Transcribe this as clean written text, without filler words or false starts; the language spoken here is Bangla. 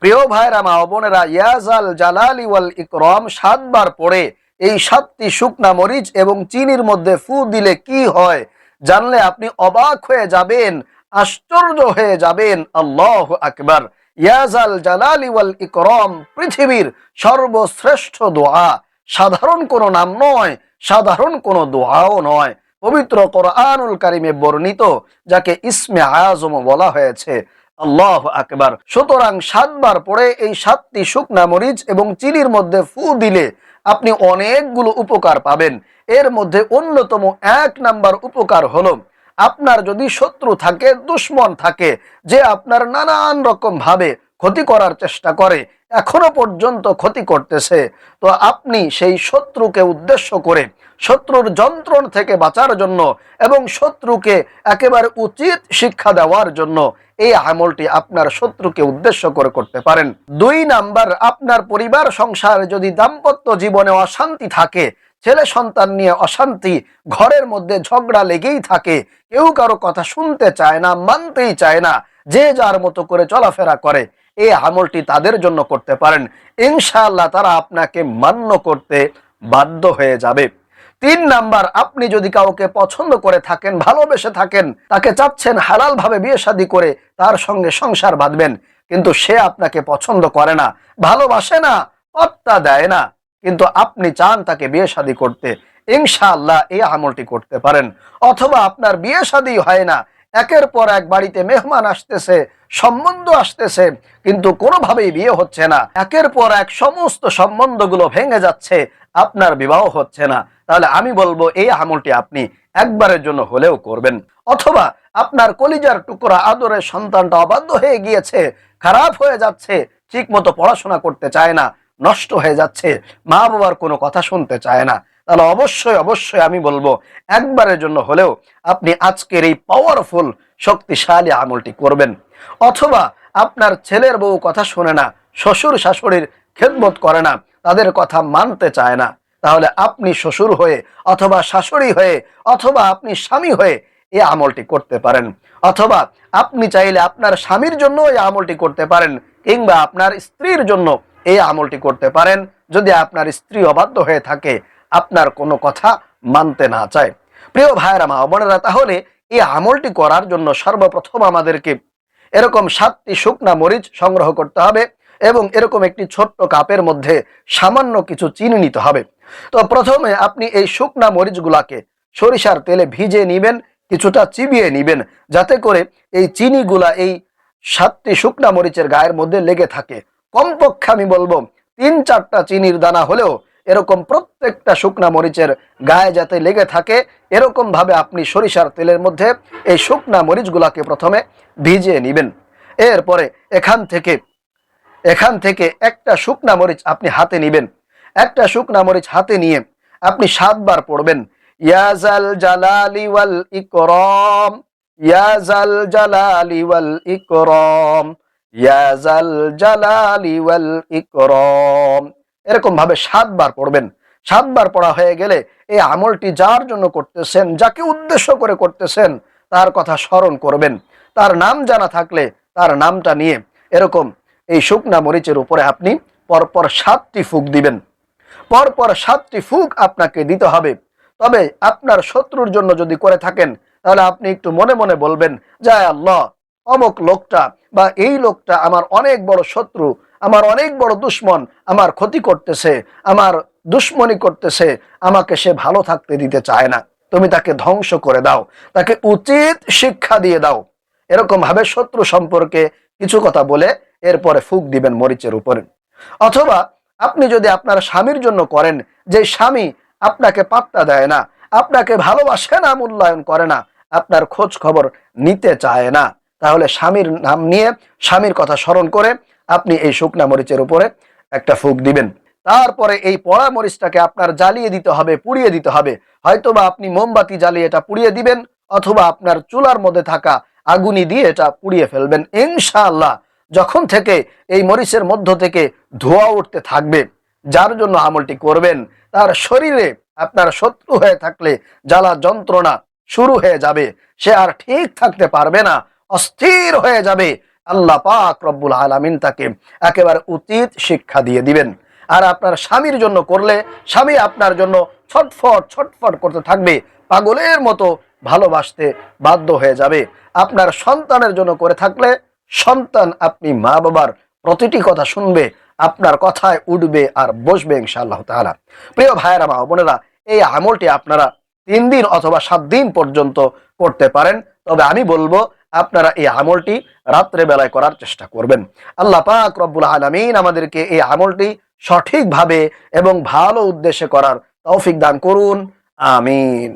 প্রিয় ভাইরা মা বোনেরা, ইয়াজাল জালালি ওয়াল ইকরাম 7 বার পড়ে এই 7টি শুকনা মরিচ এবং চিনির মধ্যে ফু দিলে কি হয় জানলে আপনি অবাক হয়ে যাবেন, আশ্চর্য হয়ে যাবেন। আল্লাহু আকবার। ইয়াজাল জালালি ওয়াল ইকরাম পৃথিবীর সর্বশ্রেষ্ঠ দোয়া, সাধারণ কোনো নাম নয়, সাধারণ কোনো দোয়াও নয়। পবিত্র কোরআনুল কারিমে বর্ণিত, যাকে ইসমে আজম বলা হয়েছে। আল্লাহ আকবার। সুতরাং 7 বার পড়ে এই 7টি শুকনা মরিচ এবং চিনির মধ্যে ফু দিলে আপনি অনেকগুলো উপকার পাবেন। এর মধ্যে অন্যতম 1 নাম্বার উপকার হলো, আপনার যদি শত্রু থাকে, দুশ্মন থাকে, যে আপনার নানান রকম ভাবে ক্ষতি করার চেষ্টা করে, এখনো পর্যন্ত ক্ষতি করতেছে, তো আপনি সেই শত্রুকে উদ্দেশ্য করে শত্রুর যন্ত্রণ থেকে বাঁচার জন্য এবং শত্রুকে একেবারে উচিত শিক্ষা দেওয়ার জন্য এই আমলটি আপনার শত্রুকে উদ্দেশ্য করে করতে পারেন। 2 নাম্বার, আপনার পরিবার সংসারে যদি দাম্পত্য জীবনে অশান্তি থাকে, ছেলে সন্তান নিয়ে অশান্তি, ঘরের মধ্যে ঝগড়া লেগেই থাকে, কেউ কারো কথা শুনতে চায় না, মানতেই চায় না, যে যার মতো করে চলাফেরা করে, এই আমলটি তাদের জন্য করতে পারেন। ইনশাআল্লাহ তারা আপনাকে মান্য করতে বাধ্য হয়ে যাবে। 3 নাম্বার, আপনি যদি কাউকে পছন্দ করে থাকেন, ভালোবেসে থাকেন, তাকে চাচ্ছেন হালাল ভাবে বিয়ে শাদী করে তার সঙ্গে সংসার বাঁধবেন, কিন্তু সে আপনাকে পছন্দ করে না, ভালোবাসে না, পাত্তা দেয় না, কিন্তু আপনি চান তাকে বিয়ে শাদী করতে, ইনশাআল্লাহ এই আমলটি করতে পারেন। অথবা আপনার বিয়ে শাদী হয় না, একের পর এক বাড়িতে মেহমান আসতেছে, সম্বন্ধ আসতেছে, কিন্তু কোনোভাবেই বিয়ে হচ্ছে না, একের পর এক সমস্ত সম্বন্ধগুলো ভেঙে যাচ্ছে, আপনার বিবাহ হচ্ছে না, তাহলে আমি বলবো এই আমলটি আপনি একবারের জন্য হলেও করবেন। অথবা আপনার কলিজার টুকরা আদরের সন্তানটা অবাধ্য হয়ে গিয়েছে, খারাপ হয়ে যাচ্ছে, ঠিক মতো পড়াশোনা করতে চায় না, নষ্ট হয়ে যাচ্ছে, মা বাবার কোনো কথা শুনতে চায় না, তাহলে অবশ্যই অবশ্যই আমি বলবো একবারের জন্য হলেও আপনি আজকের এই পাওয়ারফুল শক্তিশালী আমলটি করবেন। অথবা আপনার ছেলের বউ কথা শোনে না, শ্বশুর শাশুড়ির খেদমত করে না, তাদের কথা মানতে চায় না, তাহলে আপনি শ্বশুর হয়ে অথবা শাশুড়ি হয়ে অথবা আপনি স্বামী হয়ে এই আমলটি করতে পারেন। অথবা আপনি চাইলে আপনার স্বামীর জন্য এই আমলটি করতে পারেন, কিংবা আপনার স্ত্রীর জন্য এই আমলটি করতে পারেন, যদি আপনার স্ত্রী অবাধ্য হয়ে থাকে, আপনার কোনো কথা মানতে না চায়। প্রিয় ভাইরা মা বোনেরা, তাহলে এই আমলটি করার জন্য সর্বপ্রথম আমাদেরকে এরকম 7টি শুকনা মরিচ সংগ্রহ করতে হবে এবং এরকম একটি ছোট্ট কাপের মধ্যে সামান্য কিছু চিনি নিতে হবে। তো প্রথমে আপনি এই শুকনা মরিচগুলাকে সরিষার তেলে ভিজে নেবেন, কিছুটা চিবিয়ে নেবেন, যাতে করে এই চিনিগুলা এই 7টি শুকনা মরিচের গায়ের মধ্যে লেগে থাকে। কমপক্ষে আমি বলবো 3-4টা চিনির দানা হলেও এরকম প্রত্যেকটা শুকনা মরিচের গায়ে যাতে লেগে থাকে, এরকম ভাবে আপনি সরিষার তেলের মধ্যে এই শুকনা মরিচগুলাকে প্রথমে ভিজিয়ে নেবেন। এরপরে এখান থেকে একটা শুকনা মরিচ আপনি হাতে নেবেন। একটা শুকনা মরিচ হাতে নিয়ে আপনি 7 বার পড়বেন, ইয়াজাল জালালি ওয়াল ইকরাম, ইয়াজাল জালালি ওয়াল ইকরাম, ইয়াজাল জালালি ওয়াল ইকরাম, এরকম ভাবে 7 বার পড়বেন। 7 বার পড়া হয়ে গেলে এই আমলটি যার জন্য করতেছেন, যাকে উদ্দেশ্য করে করতেছেন, তার কথা স্মরণ করবেন। তার নাম জানা থাকলে তার নামটা নিয়ে এরকম এই শুকনা মরিচের উপরে আপনি পরপর 7টি ফুঁক দিবেন। পরপর 7টি ফুঁক আপনাকে দিতে হবে। তবে আপনার শত্রুর জন্য যদি করে থাকেন, তাহলে আপনি একটু মনে মনে বলবেন, যায় আল্লাহ, অমুক লোকটা বা এই লোকটা আমার অনেক বড় শত্রু, আমার অনেক বড় দুশ্মন, আমার ক্ষতি করতেছে, আমার দুশ্মনী করতেছে, আমাকে সে ভালো থাকতে দিতে চায় না, তুমি তাকে ধ্বংস করে দাও, তাকে উচিত শিক্ষা দিয়ে দাও, এরকম ভাবে শত্রু সম্পর্কে কিছু কথা বলে এরপরে ফুঁক দিবেন মরিচের উপরে। অথবা আপনি যদি আপনার স্বামীর জন্য করেন, যে স্বামী আপনাকে পাত্তা দেয় না, আপনাকে ভালোবাসে না, মূল্যায়ন করে না, আপনার খোঁজ খবর নিতে চায় না, তাহলে স্বামীর নাম নিয়ে, স্বামীর কথা স্মরণ করে আপনি এই শুকনা মরিচের উপরে একটা ফুঁক দিবেন। তারপরে এই পোড়া মরিচটাকে আপনার জ্বালিয়ে দিতে হবে, পুড়িয়ে দিতে হবে। হয়তোবা আপনি মোমবাতি জ্বালিয়ে এটা পুড়িয়ে দিবেন, অথবা আপনার চুলার মধ্যে থাকা আগুনি দিয়ে এটা পুড়িয়ে ফেলবেন। ইনশাআল্লাহ যখন থেকে এই মরিচের মধ্য থেকে ধোঁয়া উঠতে থাকবে, যার জন্য আমলটি করবেন, তার শরীরে আপনার শত্রু হয়ে থাকলে জ্বালা যন্ত্রণা শুরু হয়ে যাবে, সে আর ঠিক থাকতে পারবে না, অস্থির হয়ে যাবে, আল্লাহ পাক রব্বুল আলামিন তাকে একেবারে উচিত শিক্ষা দিয়ে দিবেন। আর আপনার স্বামীর জন্য করলে স্বামী আপনার জন্য ছটফট ছটফট করতে থাকবে, পাগলের মতো ভালোবাসতে বাধ্য হয়ে যাবে। আপনার সন্তানের জন্য করে থাকলে সন্তান আপনি মা বাবার প্রতিটি কথা শুনবে, আপনার কথায় উঠবে আর বসবে ইনশাআল্লাহ তাআলা। প্রিয় ভাইয়েরা মা বোনেরা, এই আমলটি আপনারা 3 দিন অথবা 7 দিন পর্যন্ত করতে পারেন। তবে আমি বলবো আপনারা এই আমলটি রাত্রে বেলায় করার চেষ্টা করবেন। আল্লাহ পাক রব্বুল আলামিন আমাদেরকে এই আমলটি সঠিকভাবে এবং ভালো উদ্দেশ্যে করার তৌফিক দান করুন। আমিন।